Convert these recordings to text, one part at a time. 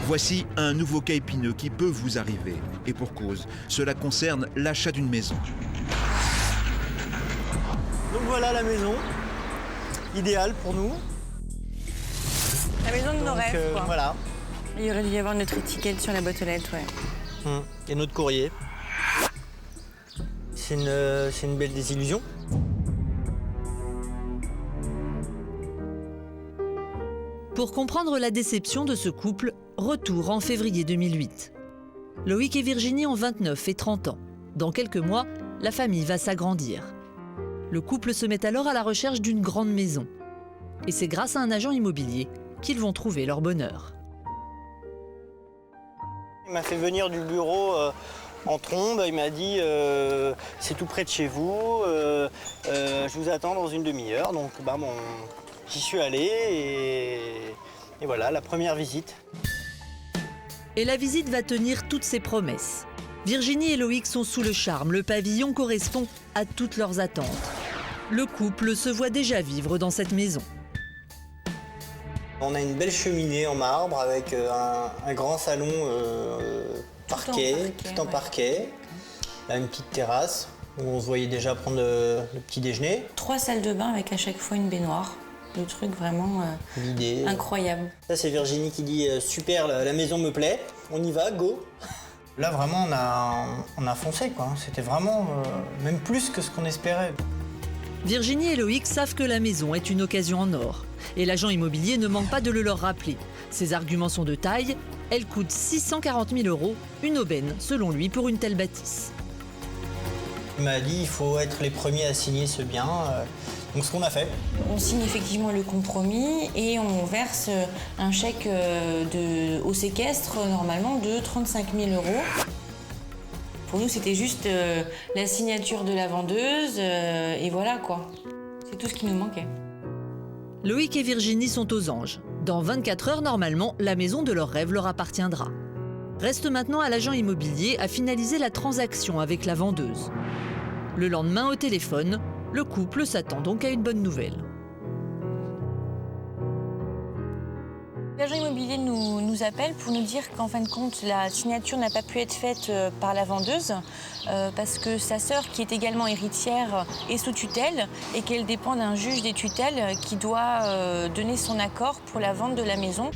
Voici un nouveau cas épineux qui peut vous arriver. Et pour cause, cela concerne l'achat d'une maison. Donc voilà la maison, idéale pour nous. La maison de nos rêves, quoi. Voilà. Il aurait dû y avoir notre étiquette sur la boîte aux lettres, ouais. Et notre courrier. C'est une belle désillusion. Pour comprendre la déception de ce couple, retour en février 2008. Loïc et Virginie ont 29 et 30 ans. Dans quelques mois, la famille va s'agrandir. Le couple se met alors à la recherche d'une grande maison. Et c'est grâce à un agent immobilier qu'ils vont trouver leur bonheur. Il m'a fait venir du bureau en trombe. Il m'a dit c'est tout près de chez vous, je vous attends dans une demi-heure. Donc j'y suis allé et voilà la première visite. Et la visite va tenir toutes ses promesses. Virginie et Loïc sont sous le charme, le pavillon correspond à toutes leurs attentes. Le couple se voit déjà vivre dans cette maison. On a une belle cheminée en marbre avec un grand salon parquet, tout en parquet. Là, une petite terrasse où on se voyait déjà prendre le petit déjeuner. 3 salles de bain avec à chaque fois une baignoire. Le truc vraiment incroyable. Ça, c'est Virginie qui dit super, la maison me plaît, on y va, go. Là, vraiment, on a foncé, quoi. C'était vraiment même plus que ce qu'on espérait. Virginie et Loïc savent que la maison est une occasion en or. Et l'agent immobilier ne manque pas de le leur rappeler. Ses arguments sont de taille. Elle coûte 640 000 €, une aubaine, selon lui, pour une telle bâtisse. Il m'a dit il faut être les premiers à signer ce bien. Donc ce qu'on a fait. On signe effectivement le compromis et on verse un chèque au séquestre, normalement, de 35 000 €. Pour nous, c'était juste la signature de la vendeuse et voilà, quoi. C'est tout ce qui nous manquait. Loïc et Virginie sont aux anges. Dans 24 heures, normalement, la maison de leurs rêves leur appartiendra. Reste maintenant à l'agent immobilier à finaliser la transaction avec la vendeuse. Le lendemain, au téléphone, le couple s'attend donc à une bonne nouvelle. L'agent immobilier nous appelle pour nous dire qu'en fin de compte, la signature n'a pas pu être faite par la vendeuse parce que sa sœur, qui est également héritière, est sous tutelle et qu'elle dépend d'un juge des tutelles qui doit donner son accord pour la vente de la maison.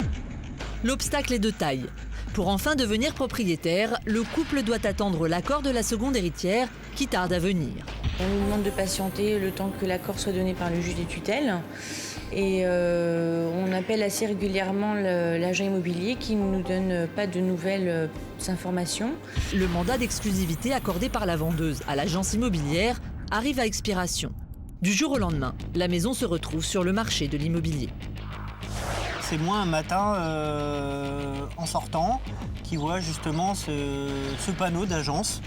L'obstacle est de taille. Pour enfin devenir propriétaire, le couple doit attendre l'accord de la seconde héritière qui tarde à venir. On nous demande de patienter le temps que l'accord soit donné par le juge des tutelles. Et on appelle assez régulièrement l'agent immobilier qui ne nous donne pas de nouvelles informations. Le mandat d'exclusivité accordé par la vendeuse à l'agence immobilière arrive à expiration. Du jour au lendemain, la maison se retrouve sur le marché de l'immobilier. C'est moi un matin en sortant qui voit justement ce panneau d'agence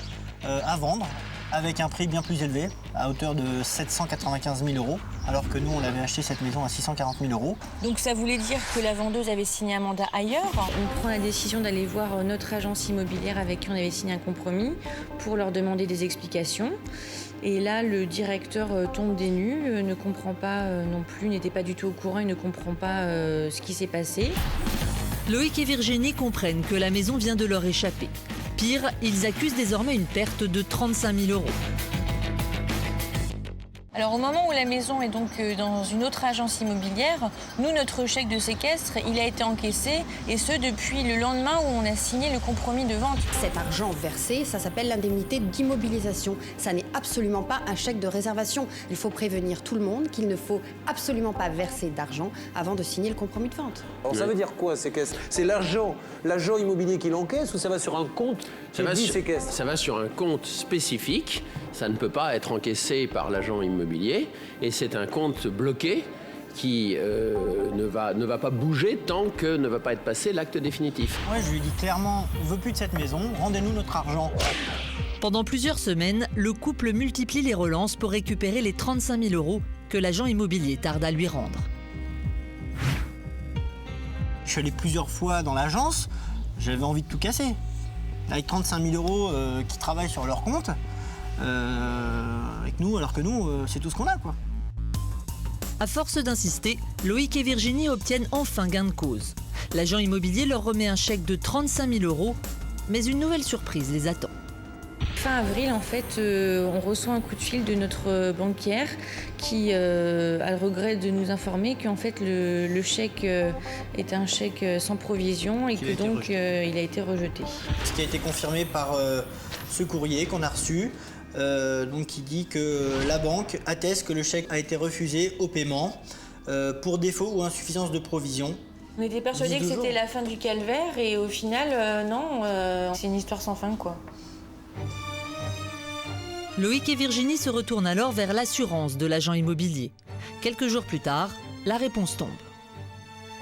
à vendre avec un prix bien plus élevé, à hauteur de 795 000 €, alors que nous, on avait acheté cette maison à 640 000 €. Donc ça voulait dire que la vendeuse avait signé un mandat ailleurs. On prend la décision d'aller voir notre agence immobilière avec qui on avait signé un compromis pour leur demander des explications. Et là, le directeur tombe des nues, ne comprend pas non plus, n'était pas du tout au courant, il ne comprend pas ce qui s'est passé. Loïc et Virginie comprennent que la maison vient de leur échapper. Pire, ils accusent désormais une perte de 35 000 €. Alors au moment où la maison est donc dans une autre agence immobilière, nous, notre chèque de séquestre, il a été encaissé, et ce depuis le lendemain où on a signé le compromis de vente. Cet argent versé, ça s'appelle l'indemnité d'immobilisation. Ça n'est absolument pas un chèque de réservation. Il faut prévenir tout le monde qu'il ne faut absolument pas verser d'argent avant de signer le compromis de vente. Alors ça veut dire quoi, séquestre? C'est l'agent immobilier qui l'encaisse ou ça va sur un compte qui dit séquestre? Ça va sur un compte spécifique. Ça ne peut pas être encaissé par l'agent immobilier et c'est un compte bloqué qui ne va pas bouger tant que ne va pas être passé l'acte définitif. Ouais, je lui dis clairement, on veut plus de cette maison, rendez-nous notre argent. Pendant plusieurs semaines, le couple multiplie les relances pour récupérer les 35 000 € que l'agent immobilier tarde à lui rendre. Je suis allé plusieurs fois dans l'agence, j'avais envie de tout casser. Avec 35 000 € qui travaillent sur leur compte, avec nous, alors que nous, c'est tout ce qu'on a, quoi. À force d'insister, Loïc et Virginie obtiennent enfin gain de cause. L'agent immobilier leur remet un chèque de 35 000 €, mais une nouvelle surprise les attend. Fin avril, en fait, on reçoit un coup de fil de notre banquière qui a le regret de nous informer qu'en fait le chèque est un chèque sans provision et que donc il a été rejeté. Ce qui a été confirmé par ce courrier qu'on a reçu, donc qui dit que la banque atteste que le chèque a été refusé au paiement pour défaut ou insuffisance de provision. On était persuadés que c'était la fin du calvaire et au final, non, c'est une histoire sans fin, quoi. Loïc et Virginie se retournent alors vers l'assurance de l'agent immobilier. Quelques jours plus tard, la réponse tombe.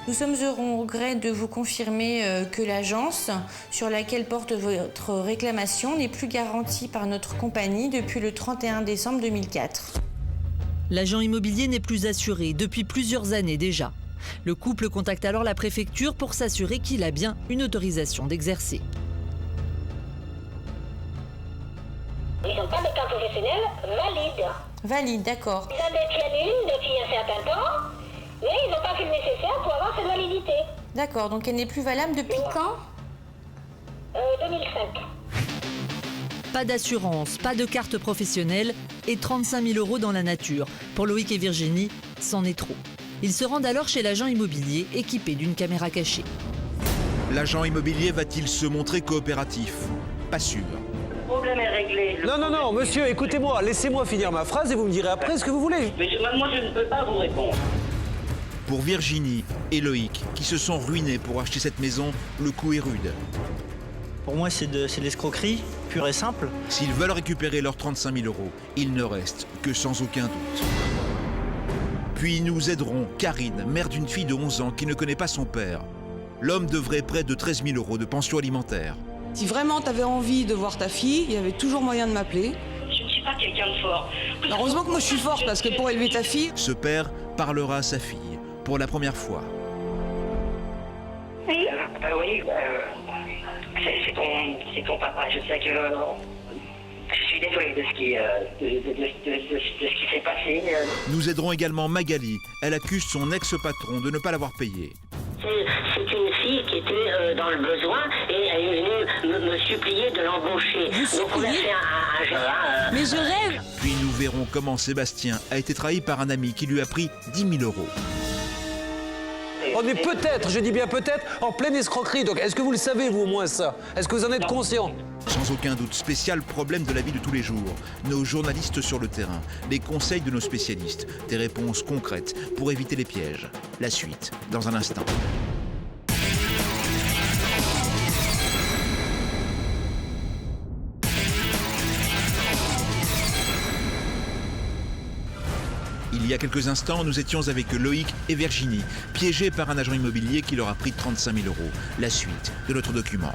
Nous sommes heureux au regret de vous confirmer que l'agence sur laquelle porte votre réclamation n'est plus garantie par notre compagnie depuis le 31 décembre 2004. L'agent immobilier n'est plus assuré depuis plusieurs années déjà. Le couple contacte alors la préfecture pour s'assurer qu'il a bien une autorisation d'exercer. Ils n'ont pas de carte professionnelle valide. Valide, d'accord. Ils en détiennent une depuis un certain temps, mais ils n'ont pas fait le nécessaire pour avoir cette validité. D'accord, donc elle n'est plus valable depuis quand 2005. Pas d'assurance, pas de carte professionnelle et 35 000 € dans la nature. Pour Loïc et Virginie, c'en est trop. Ils se rendent alors chez l'agent immobilier équipé d'une caméra cachée. L'agent immobilier va-t-il se montrer coopératif? Pas sûr. Le problème est réglé. Non, monsieur, écoutez-moi, laissez-moi finir ma phrase et vous me direz après ce que vous voulez. Mais moi, je ne peux pas vous répondre. Pour Virginie et Loïc, qui se sont ruinés pour acheter cette maison, le coup est rude. Pour moi, c'est de l'escroquerie, pure et simple. S'ils veulent récupérer leurs 35 000 €, il ne reste que sans aucun doute. Puis nous aiderons Karine, mère d'une fille de 11 ans qui ne connaît pas son père. L'homme devrait près de 13 000 € de pension alimentaire. Si vraiment tu avais envie de voir ta fille, il y avait toujours moyen de m'appeler. Je ne suis pas quelqu'un de fort. Heureusement que moi je suis forte parce que pour élever ta fille... Ce père parlera à sa fille pour la première fois. Oui, oui, c'est ton papa. Je sais que je suis désolé de ce qui s'est passé. Nous aiderons également Magali. Elle accuse son ex-patron de ne pas l'avoir payé. C'est une fille qui était dans le besoin et elle est venue me supplier de l'embaucher. Donc on a fait un GA. Mais je rêve. Puis nous verrons comment Sébastien a été trahi par un ami qui lui a pris 10 000 €. On est peut-être, je dis bien peut-être, en pleine escroquerie. Donc est-ce que vous le savez, vous, au moins, ça? Est-ce que vous en êtes conscient? Sans aucun doute, spécial problème de la vie de tous les jours. Nos journalistes sur le terrain, les conseils de nos spécialistes, des réponses concrètes pour éviter les pièges. La suite, dans un instant. Il y a quelques instants, nous étions avec Loïc et Virginie, piégés par un agent immobilier qui leur a pris 35 000 €. La suite de notre document.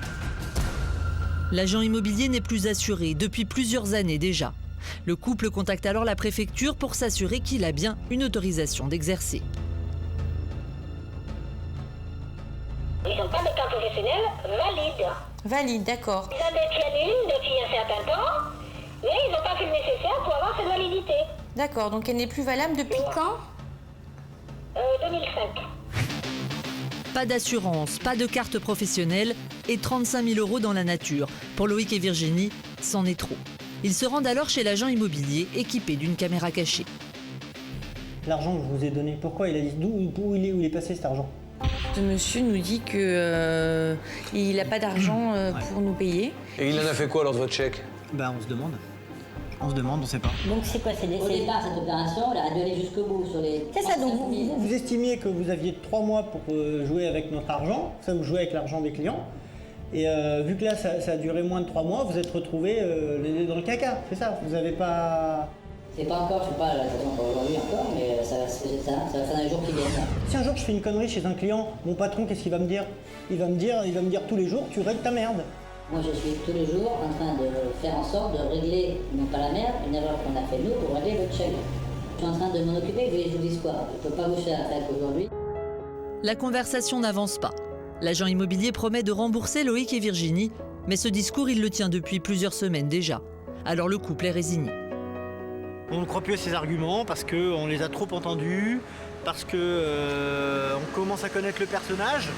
L'agent immobilier n'est plus assuré depuis plusieurs années déjà. Le couple contacte alors la préfecture pour s'assurer qu'il a bien une autorisation d'exercer. Ils n'ont pas de carte professionnelle valide. Valide, d'accord. Ils en détiennent une depuis un certain temps, mais ils n'ont pas fait le nécessaire pour avoir cette validité. D'accord, donc elle n'est plus valable depuis quand 2005. Pas d'assurance, pas de carte professionnelle et 35 000 € dans la nature. Pour Loïc et Virginie, c'en est trop. Ils se rendent alors chez l'agent immobilier équipé d'une caméra cachée. L'argent que je vous ai donné, pourquoi il a dit où il est passé cet argent? Ce monsieur nous dit que il n'a pas d'argent pour nous payer. Et il en a fait quoi, alors, de votre chèque? Ben, on se demande. On ne sait pas. Donc c'est quoi? Au départ, cette opération, elle a dû aller jusqu'au bout sur les... C'est ça, donc vous estimiez que vous aviez 3 mois pour jouer avec notre argent, ça vous jouez avec l'argent des clients, et vu que là ça a duré moins de 3 mois, vous êtes retrouvés dans le caca, c'est ça? Vous n'avez pas... C'est pas encore, je sais pas, la façon pour aujourd'hui encore, mais ça va faire un jour qui vient. Si un jour je fais une connerie chez un client, mon patron, qu'est-ce qu'il va me dire? Il va me dire tous les jours, tu règles ta merde. Moi, je suis tous les jours en train de faire en sorte de régler, non pas la merde, une erreur qu'on a fait nous pour régler le chèque. Je suis en train de m'en occuper, vous voulez que je vous dise quoi? Je peux pas vous faire la tête aujourd'hui. La conversation n'avance pas. L'agent immobilier promet de rembourser Loïc et Virginie, mais ce discours, il le tient depuis plusieurs semaines déjà. Alors le couple est résigné. On ne croit plus à ces arguments parce qu'on les a trop entendus, parce qu'on commence à connaître le personnage.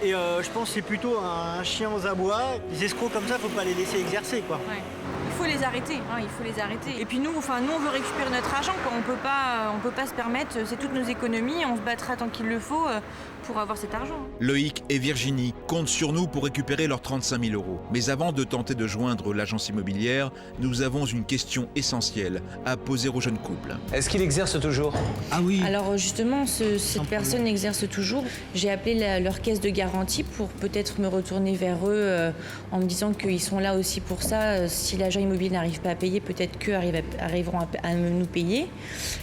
Et je pense que c'est plutôt un chien aux abois. Les escrocs comme ça, faut pas les laisser exercer, quoi. Ouais. Il faut les arrêter, il faut les arrêter. Et puis nous, on veut récupérer notre argent, quoi. On peut pas se permettre, c'est toutes nos économies, on se battra tant qu'il le faut pour avoir cet argent. Loïc et Virginie comptent sur nous pour récupérer leurs 35 000 €. Mais avant de tenter de joindre l'agence immobilière, nous avons une question essentielle à poser au jeune couple. Est-ce qu'il exerce toujours? Ah oui. Alors justement, cette personne exerce toujours. J'ai appelé leur caisse de garantie pour peut-être me retourner vers eux en me disant qu'ils sont là aussi pour ça. Si l'agent immobilier n'arrive pas à payer, peut-être qu'eux arriveront à nous payer.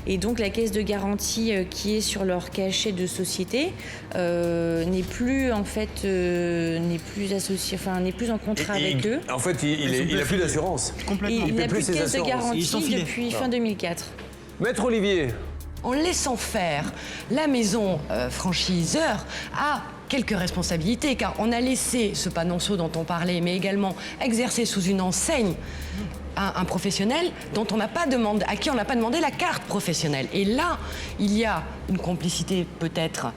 Et donc la caisse de garantie qui est sur leur cachet de société n'est plus en fait n'est plus associé, enfin n'est plus en contrat avec eux. En fait, il a plus d'assurance. Complètement. Il n'a plus de caisse de garantie filés. depuis fin 2004. Maître Olivier. En laissant faire, la maison franchiseur a quelques responsabilités, car on a laissé ce panonceau dont on parlait, mais également exercer sous une enseigne un professionnel à qui on n'a pas demandé la carte professionnelle. Et là, il y a une complicité peut-être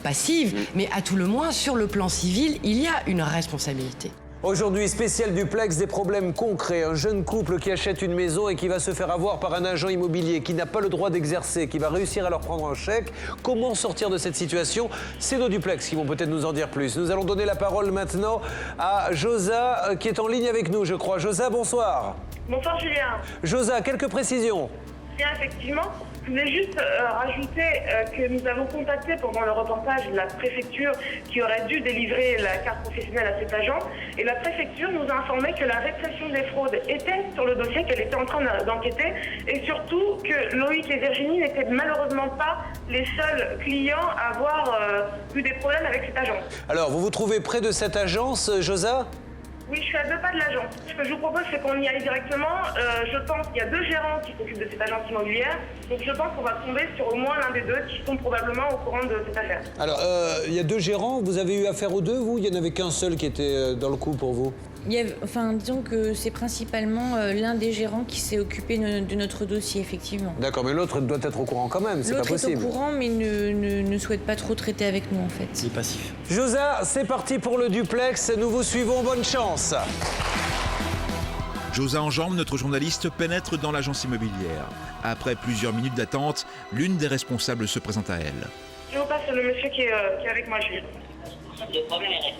passive, mais à tout le moins, sur le plan civil, il y a une responsabilité. Aujourd'hui, spécial duplex, des problèmes concrets. Un jeune couple qui achète une maison et qui va se faire avoir par un agent immobilier qui n'a pas le droit d'exercer, qui va réussir à leur prendre un chèque. Comment sortir de cette situation? C'est nos duplex qui vont peut-être nous en dire plus. Nous allons donner la parole maintenant à Josa qui est en ligne avec nous, je crois. Josa, bonsoir. Bonsoir Julien. Josa, quelques précisions. Bien, effectivement. Je voulais juste rajouter que nous avons contacté pendant le reportage la préfecture qui aurait dû délivrer la carte professionnelle à cet agent. Et la préfecture nous a informé que la répression des fraudes était sur le dossier, qu'elle était en train d'enquêter. Et surtout que Loïc et Virginie n'étaient malheureusement pas les seuls clients à avoir eu des problèmes avec cet agent. Alors, vous vous trouvez près de cette agence, Josa ? Oui, je suis à 2 pas de l'agence. Ce que je vous propose, c'est qu'on y aille directement. Je pense qu'il y a 2 gérants qui s'occupent de cette agence immobilière. Donc je pense qu'on va tomber sur au moins l'un des 2 qui sont probablement au courant de cette affaire. Alors, il y a 2 gérants. Vous avez eu affaire aux 2, vous? Il n'y en avait qu'un seul qui était dans le coup pour vous? Disons que c'est principalement l'un des gérants qui s'est occupé de notre dossier, effectivement. D'accord, mais l'autre doit être au courant quand même, c'est pas possible. L'autre est au courant, mais ne souhaite pas trop traiter avec nous, en fait. Il est passif. Josa, c'est parti pour le duplex. Nous vous suivons, bonne chance. Josa Enjambe, notre journaliste, pénètre dans l'agence immobilière. Après plusieurs minutes d'attente, l'une des responsables se présente à elle. Je vous passe le monsieur qui est avec moi, Julien. Le problème est...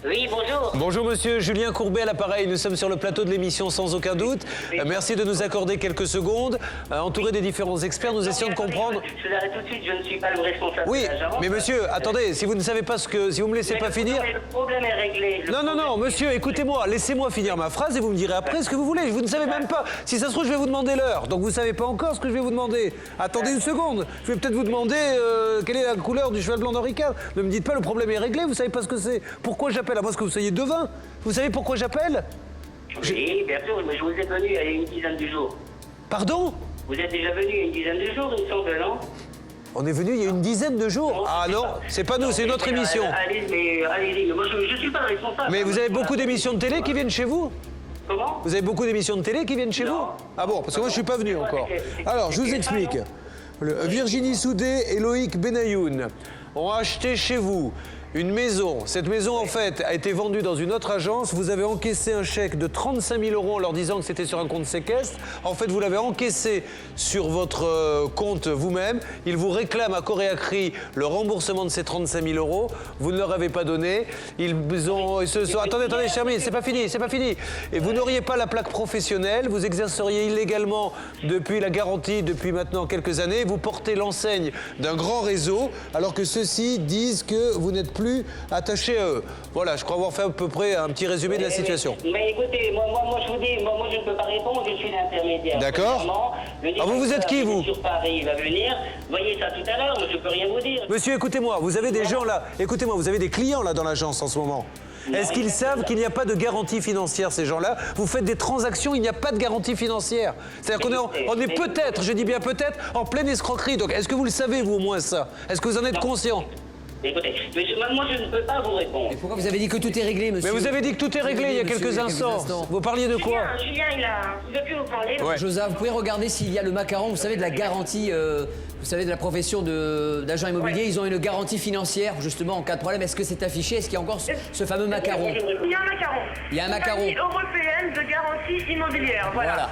Oui, bonjour. Bonjour monsieur, Julien Courbet à l'appareil. Nous sommes sur le plateau de l'émission Sans aucun doute. Merci de nous accorder quelques secondes. Entouré des différents experts, nous essayons de comprendre... Je vous arrête tout de suite, je ne suis pas le responsable de l'agence. Mais monsieur, attendez, si vous ne savez pas ce que... Si vous me laissez pas finir... Le problème est réglé. Non, monsieur, écoutez-moi, laissez-moi finir ma phrase et vous me direz après ce que vous voulez. Vous ne savez même pas. Si ça se trouve, je vais vous demander l'heure. Donc vous ne savez pas encore ce que je vais vous demander. Attendez une seconde. Je vais peut-être vous demander quelle est la couleur du cheval blanc d'Henri IV. Ne me dites pas le problème est réglé, vous savez pas ce que c'est. Pourquoi j'appelle? À moins que vous soyez devin. Vous savez pourquoi j'appelle? Oui, bien sûr, mais je vous ai venu il y a une dizaine de jours. Pardon? Vous êtes déjà venu il y a une dizaine de jours, il me semble, non? On est venu il y a une dizaine de jours. Ah non, c'est pas nous, c'est notre émission. Allez-y, moi je suis pas le responsable. Mais vous avez beaucoup d'émissions de télé qui viennent chez vous? Comment? Vous avez beaucoup d'émissions de télé qui viennent chez vous? Ah bon, parce que moi je suis pas venu encore. Alors, je vous explique. Virginie Soudet et Loïc Benayoun ont acheté chez vous une maison. Cette maison, en fait, a été vendue dans une autre agence. Vous avez encaissé un chèque de 35 000 € en leur disant que c'était sur un compte séquestre. En fait, vous l'avez encaissé sur votre compte vous-même. Ils vous réclament à corps et à cri le remboursement de ces 35 000 €. Vous ne leur avez pas donné. Attendez, je termine. C'est pas fini. Et vous n'auriez pas la plaque professionnelle. Vous exerceriez illégalement depuis la garantie, depuis maintenant quelques années. Vous portez l'enseigne d'un grand réseau, alors que ceux-ci disent que vous n'êtes plus attaché à eux. Voilà, je crois avoir fait à peu près un petit résumé de la situation. Mais écoutez, moi je vous dis, moi je ne peux pas répondre, je suis l'intermédiaire. D'accord. Vous êtes qui, vous? Sur Paris, il va venir. Voyez ça tout à l'heure, je peux rien vous dire. Monsieur, écoutez-moi, vous avez des gens là. Écoutez-moi, vous avez des clients là dans l'agence en ce moment. Est-ce qu'ils savent qu'il n'y a pas de garantie financière, ces gens-là? Vous faites des transactions, il n'y a pas de garantie financière. C'est-à-dire qu'on est peut-être, je dis bien peut-être, en pleine escroquerie. Donc, est-ce que vous le savez, vous, au moins, ça? Est-ce que vous en êtes conscient? Écoutez, moi je ne peux pas vous répondre. Et pourquoi vous avez dit que tout est réglé, monsieur? Mais vous avez dit que tout est réglé il y a quelques instants. Vous parliez de quoi? Julien, il a... Je ne veux plus vous parler. Ouais. Josa, vous pouvez regarder s'il y a le macaron, vous savez, de la garantie vous savez, de la profession d'agent immobilier, ils ont une garantie financière, justement, en cas de problème. Est-ce que c'est affiché? Est-ce qu'il y a encore ce fameux macaron? Il y a un macaron. Il y a un macaron. Compagnie européenne de garantie immobilière, voilà.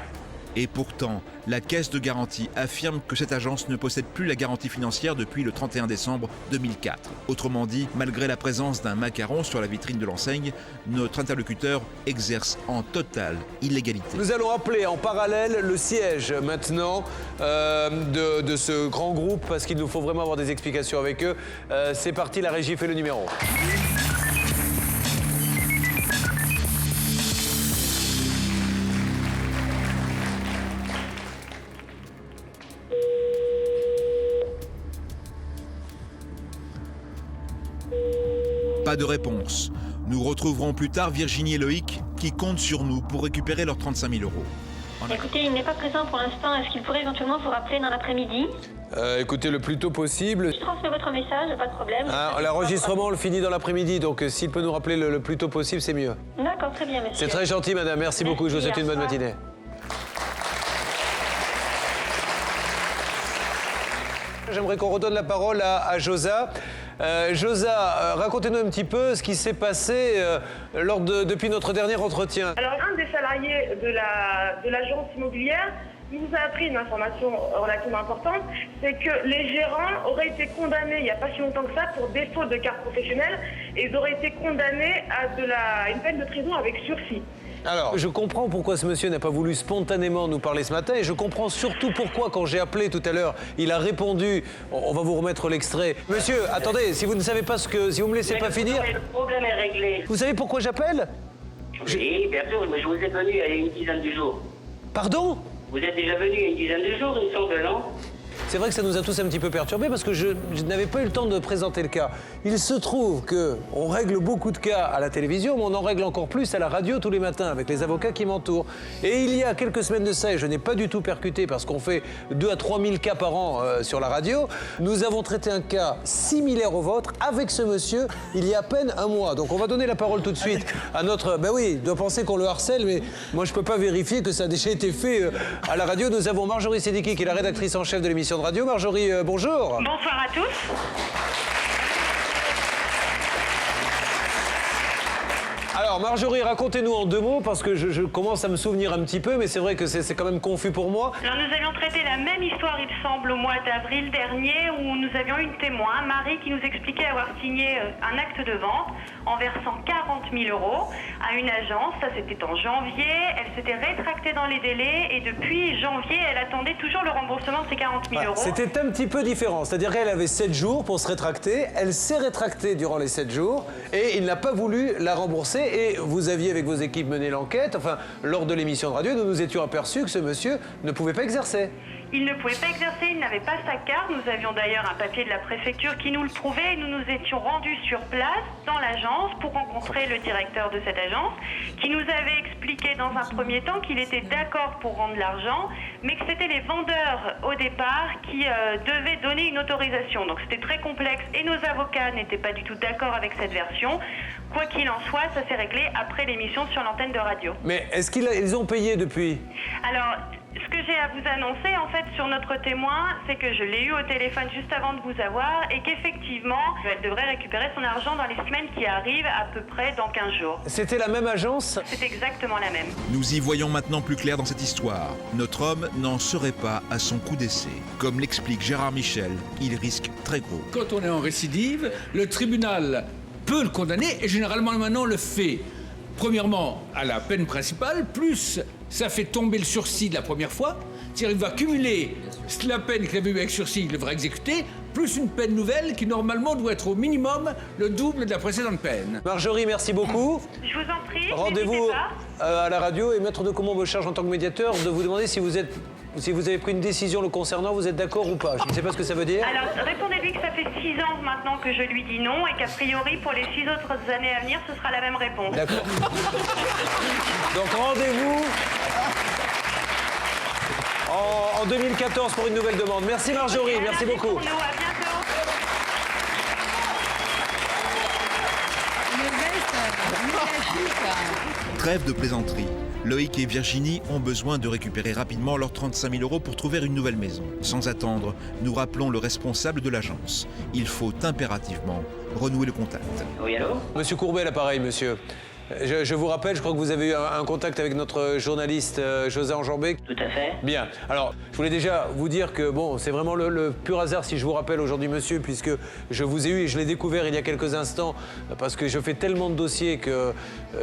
Et pourtant, la Caisse de garantie affirme que cette agence ne possède plus la garantie financière depuis le 31 décembre 2004. Autrement dit, malgré la présence d'un macaron sur la vitrine de l'enseigne, notre interlocuteur exerce en totale illégalité. Nous allons appeler en parallèle le siège maintenant de ce grand groupe parce qu'il nous faut vraiment avoir des explications avec eux. C'est parti, la régie fait le numéro. Pas de réponse. Nous retrouverons plus tard Virginie et Loïc qui comptent sur nous pour récupérer leurs 35 000 euros. Écoutez, il n'est pas présent pour l'instant. Est-ce qu'il pourrait éventuellement vous rappeler dans l'après-midi? Écoutez, le plus tôt possible. Je transmets votre message, pas de problème. L'enregistrement, on le finit dans l'après-midi, donc s'il peut nous rappeler le plus tôt possible, c'est mieux. D'accord, très bien, monsieur. C'est très gentil, madame. Merci beaucoup. Je vous souhaite une bonne matinée. J'aimerais qu'on redonne la parole à Josa. Josa, racontez-nous un petit peu ce qui s'est passé depuis notre dernier entretien. Alors, un des salariés de l'agence immobilière nous a appris une information relativement importante, c'est que les gérants auraient été condamnés il n'y a pas si longtemps que ça pour défaut de carte professionnelle et ils auraient été condamnés à une peine de prison avec sursis. Alors, je comprends pourquoi ce monsieur n'a pas voulu spontanément nous parler ce matin et je comprends surtout pourquoi, quand j'ai appelé tout à l'heure, il a répondu. On va vous remettre l'extrait. Monsieur, attendez, si vous ne savez pas si vous me laissez pas finir... Le problème est réglé. Vous savez pourquoi j'appelle? Oui, bien sûr, mais je vous ai venu il y a une dizaine de jours. Pardon? Vous êtes déjà venu il y a une dizaine de jours, il me semble, non? C'est vrai que ça nous a tous un petit peu perturbés parce que je n'avais pas eu le temps de présenter le cas. Il se trouve qu'on règle beaucoup de cas à la télévision, mais on en règle encore plus à la radio tous les matins avec les avocats qui m'entourent. Et il y a quelques semaines de ça, et je n'ai pas du tout percuté parce qu'on fait 2 à 3 000 cas par an sur la radio, nous avons traité un cas similaire au vôtre avec ce monsieur il y a à peine un mois. Donc on va donner la parole tout de suite à notre... Ben oui, il doit penser qu'on le harcèle, mais moi je peux pas vérifier que ça a déjà été fait à la radio. Nous avons Marjorie Sédiki qui est la rédactrice en chef de l'émission de radio. Marjorie, bonjour. Bonsoir à tous. Alors Marjorie, racontez-nous en 2 mots, parce que je commence à me souvenir un petit peu, mais c'est vrai que c'est quand même confus pour moi. Alors nous avions traité la même histoire, il semble, au mois d'avril dernier, où nous avions une témoin, Marie, qui nous expliquait avoir signé un acte de vente en versant 40 000 euros à une agence. Ça, c'était en janvier. Elle s'était rétractée dans les délais et depuis janvier, elle attendait toujours le remboursement de ces 40 000 euros. C'était un petit peu différent, c'est-à-dire qu'elle avait 7 jours pour se rétracter. Elle s'est rétractée durant les 7 jours et il n'a pas voulu la rembourser. Et vous aviez, avec vos équipes, mené l'enquête. Enfin, lors de l'émission de radio, nous nous étions aperçus que ce monsieur ne pouvait pas exercer. Il ne pouvait pas exercer, il n'avait pas sa carte. Nous avions d'ailleurs un papier de la préfecture qui nous le prouvait et nous nous étions rendus sur place dans l'agence pour rencontrer le directeur de cette agence qui nous avait expliqué dans un premier temps qu'il était d'accord pour rendre l'argent mais que c'était les vendeurs au départ qui devaient donner une autorisation. Donc c'était très complexe et nos avocats n'étaient pas du tout d'accord avec cette version. Quoi qu'il en soit, ça s'est réglé après l'émission sur l'antenne de radio. Mais est-ce qu'ils ont payé depuis? Alors, ce que j'ai à vous annoncer, en fait, sur notre témoin, c'est que je l'ai eu au téléphone juste avant de vous avoir et qu'effectivement, elle devrait récupérer son argent dans les semaines qui arrivent, à peu près dans 15 jours. C'était la même agence? C'est exactement la même. Nous y voyons maintenant plus clair dans cette histoire. Notre homme n'en serait pas à son coup d'essai. Comme l'explique Gérard Michel, il risque très gros. Quand on est en récidive, le tribunal peut le condamner et généralement maintenant le fait. Premièrement, à la peine principale, plus ça fait tomber le sursis de la première fois. C'est-à-dire qu'il va cumuler la peine qu'il avait eue avec sursis, il devra exécuter, plus une peine nouvelle qui normalement doit être au minimum le double de la précédente peine. Marjorie, merci beaucoup. Je vous en prie. Rendez-vous à la radio et Maître de Comont me charge en tant que médiateur de vous demander si vous avez pris une décision le concernant, vous êtes d'accord ou pas? Je ne sais pas ce que ça veut dire. Alors, répondez-lui que ça fait 6 ans maintenant que je lui dis non et qu'a priori, pour les 6 autres années à venir, ce sera la même réponse. D'accord. Donc, rendez-vous en 2014 pour une nouvelle demande. Merci Marjorie, merci beaucoup. Pour nous, à bientôt. Trêve de plaisanterie. Loïc et Virginie ont besoin de récupérer rapidement leurs 35 000 € pour trouver une nouvelle maison. Sans attendre, nous rappelons le responsable de l'agence. Il faut impérativement renouer le contact. Oui, allô ? Monsieur Courbet, l'appareil, monsieur. Je vous rappelle, je crois que vous avez eu un contact avec notre journaliste José Enjambé. Tout à fait. Bien. Alors, je voulais déjà vous dire que, bon, c'est vraiment le pur hasard si je vous rappelle aujourd'hui, monsieur, puisque je vous ai eu et je l'ai découvert il y a quelques instants, parce que je fais tellement de dossiers que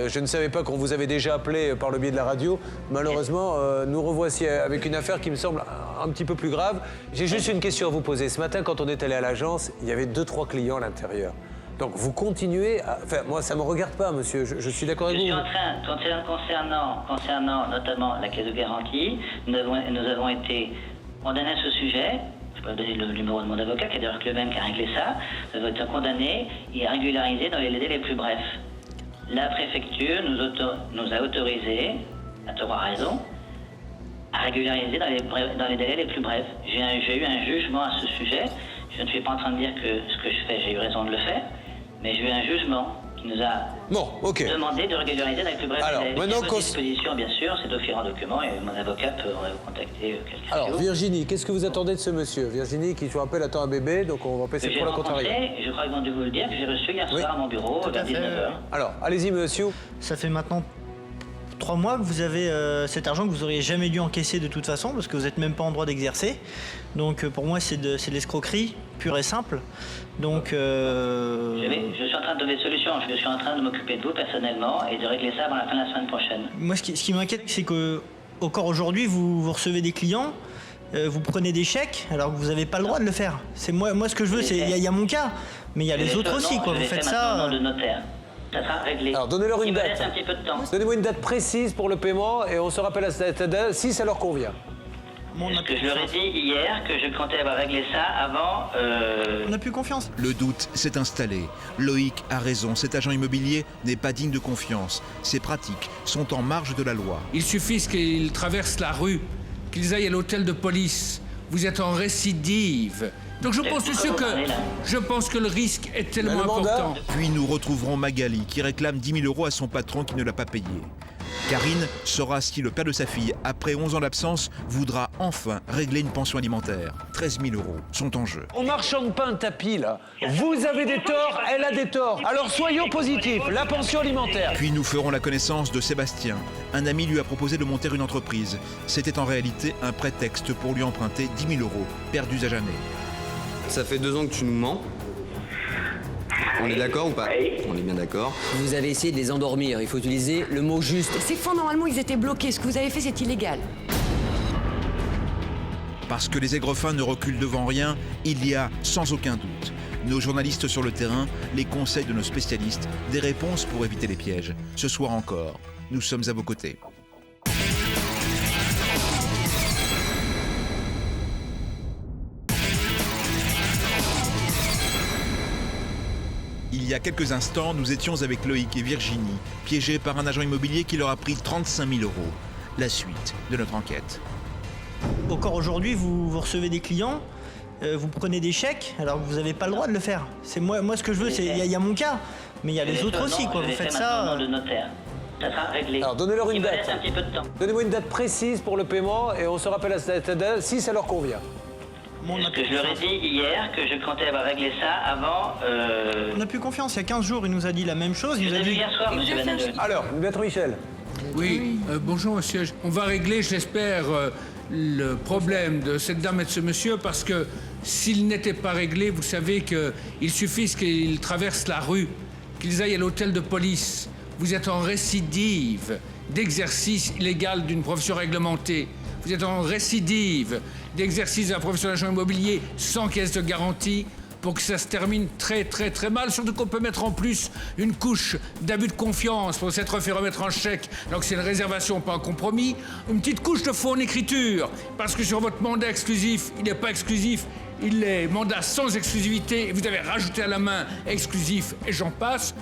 je ne savais pas qu'on vous avait déjà appelé par le biais de la radio. Malheureusement, nous revoici avec une affaire qui me semble un petit peu plus grave. J'ai juste une question à vous poser. Ce matin, quand on est allé à l'agence, il y avait 2-3 clients à l'intérieur. Donc vous continuez à... Enfin, moi, ça ne me regarde pas, monsieur. Je suis d'accord avec vous. Je suis en train, concernant notamment la caisse de garantie, nous avons été condamnés à ce sujet. Je peux vous donner le numéro de mon avocat, qui est d'ailleurs le même qui a réglé ça. Nous avons été condamnés et régularisés dans les délais les plus brefs. La préfecture nous a autorisés, à tort à raison, à régulariser dans les délais les plus brefs. J'ai eu un jugement à ce sujet. Je ne suis pas en train de dire que ce que je fais, j'ai eu raison de le faire. Mais j'ai eu un jugement qui nous a demandé de régulariser dans les plus brefs délais. Maintenant, à disposition, bien sûr, c'est d'offrir un document et mon avocat peut contacter quelqu'un. Alors, Virginie, qu'est-ce que vous attendez de ce monsieur? Virginie, qui, je vous rappelle, attend un bébé, donc on va passer pour la contrariée. Je crois qu'ils vont dû vous le dire, que j'ai reçu hier soir à mon bureau vers 19h. Alors, allez-y, monsieur. Ça fait maintenant 3 mois que vous avez cet argent que vous n'auriez jamais dû encaisser de toute façon, parce que vous n'êtes même pas en droit d'exercer. Donc pour moi, c'est de l'escroquerie pure et simple. Donc je suis en train de donner des solutions. Je suis en train de m'occuper de vous personnellement et de régler ça avant la fin de la semaine prochaine. Moi, ce qui m'inquiète, c'est que encore aujourd'hui, vous recevez des clients, vous prenez des chèques, alors que vous n'avez pas le droit de le faire. C'est moi ce que je veux, c'est il y a mon cas, mais il y a les autres aussi, quoi. Vous faites ça. De notaire. Ça sera réglé. Alors donnez-leur une date. Un petit peu de temps. Donnez-moi une date précise pour le paiement et on se rappelle à cette date si ça leur convient. Est-ce que je leur ai dit hier que je comptais avoir réglé ça avant On n'a plus confiance. Le doute s'est installé. Loïc a raison, cet agent immobilier n'est pas digne de confiance. Ses pratiques sont en marge de la loi. Il suffit qu'ils traversent la rue, qu'ils aillent à l'hôtel de police. Vous êtes en récidive. Donc je pense que le risque est tellement important. Puis nous retrouverons Magali qui réclame 10 000 € à son patron qui ne l'a pas payé. Karine saura si le père de sa fille, après 11 ans d'absence, voudra enfin régler une pension alimentaire. 13 000 € sont en jeu. On marchande pas un tapis, là. Vous avez des torts, elle a des torts. Alors soyons positifs, la pension alimentaire. Puis nous ferons la connaissance de Sébastien. Un ami lui a proposé de monter une entreprise. C'était en réalité un prétexte pour lui emprunter 10 000 € perdus à jamais. Ça fait 2 ans que tu nous mens. On est d'accord ou pas? On est bien d'accord. Vous avez essayé de les endormir, il faut utiliser le mot juste. C'est faux, normalement ils étaient bloqués. Ce que vous avez fait, c'est illégal. Parce que les aigrefins ne reculent devant rien, il y a, sans aucun doute, nos journalistes sur le terrain, les conseils de nos spécialistes, des réponses pour éviter les pièges. Ce soir encore, nous sommes à vos côtés. Il y a quelques instants, nous étions avec Loïc et Virginie, piégés par un agent immobilier qui leur a pris 35 000 €. La suite de notre enquête. Encore aujourd'hui, vous recevez des clients, vous prenez des chèques, alors que vous n'avez pas le droit de le faire. C'est moi ce que je veux, c'est il y a mon cas, mais il y a les autres aussi, quoi. Vous faites ça. De notaire. Ça sera réglé. Alors donnez-leur une date. Un petit peu de temps. Donnez-moi une date précise pour le paiement et on se rappelle à cette date si ça leur convient. Est-ce que je leur ai dit hier que je comptais avoir réglé ça avant On n'a plus confiance. Il y a 15 jours, il nous a dit la même chose. Je l'ai vu hier soir, monsieur Benadel. Alors, maître Michel. Oui, bonjour monsieur. On va régler, j'espère, le problème de cette dame et de ce monsieur parce que s'il n'était pas réglé, vous savez qu'il suffit qu'ils traversent la rue, qu'ils aillent à l'hôtel de police. Vous êtes en récidive d'exercice illégal d'une profession réglementée. Vous êtes en récidive d'exercice de la profession d'agent immobilier sans caisse de garantie pour que ça se termine très très très mal. Surtout qu'on peut mettre en plus une couche d'abus de confiance pour s'être fait remettre un chèque alors que c'est une réservation, pas un compromis. Une petite couche de faux en écriture parce que sur votre mandat exclusif, il n'est pas exclusif. Il est mandat sans exclusivité et vous avez rajouté à la main exclusif et j'en passe.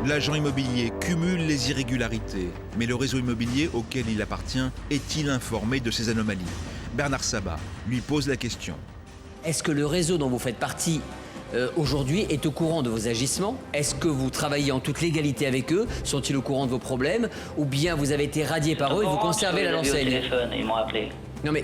L'agent immobilier cumule les irrégularités, mais le réseau immobilier auquel il appartient est-il informé de ces anomalies? Bernard Sabat lui pose la question. Est-ce que le réseau dont vous faites partie aujourd'hui est au courant de vos agissements? Est-ce que vous travaillez en toute légalité avec eux? Sont-ils au courant de vos problèmes? Ou bien vous avez été radié par eux et vous conservez la l'enseigne? Ils m'ont appelé. Non mais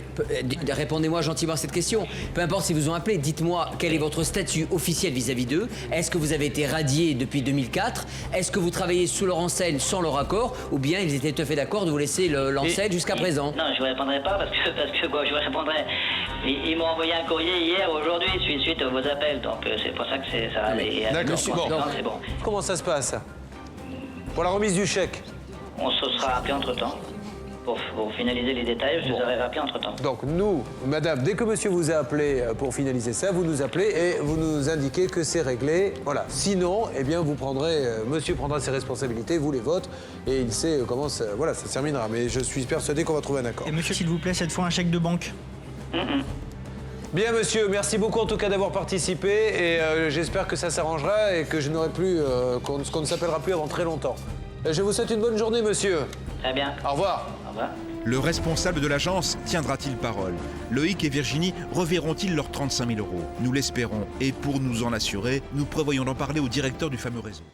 répondez-moi gentiment à cette question. Peu importe si vous ont appelé, dites-moi quel est votre statut officiel vis-à-vis d'eux. Est-ce que vous avez été radié depuis 2004? Est-ce que vous travaillez sous leur enseigne sans leur accord? Ou bien ils étaient tout à fait d'accord de vous laisser l'enseigne jusqu'à présent? Non, je ne vous répondrai pas parce que quoi, je vous répondrai. Ils m'ont envoyé un courrier hier, aujourd'hui, suite à vos appels. Donc c'est pour ça que ça allait. D'accord, c'est bon. Comment ça se passe pour la remise du chèque? On se sera rappelé entre-temps. Pour finaliser les détails, je vous aurais rappelé entre-temps. Donc nous, madame, dès que monsieur vous a appelé pour finaliser ça, vous nous appelez et vous nous indiquez que c'est réglé. Voilà. Sinon, eh bien, vous prendrez, monsieur prendra ses responsabilités, vous les vôtres, et il sait comment ça, voilà, ça se terminera. Mais je suis persuadé qu'on va trouver un accord. Et monsieur, s'il vous plaît, cette fois un chèque de banque. Bien, monsieur, merci beaucoup en tout cas d'avoir participé et j'espère que ça s'arrangera et que je n'aurai plus, qu'on ne s'appellera plus avant très longtemps. Je vous souhaite une bonne journée, monsieur. Très bien. Au revoir. Au revoir. Le responsable de l'agence tiendra-t-il parole? Loïc et Virginie reverront-ils leurs 35 000 €? Nous l'espérons et pour nous en assurer, nous prévoyons d'en parler au directeur du fameux réseau.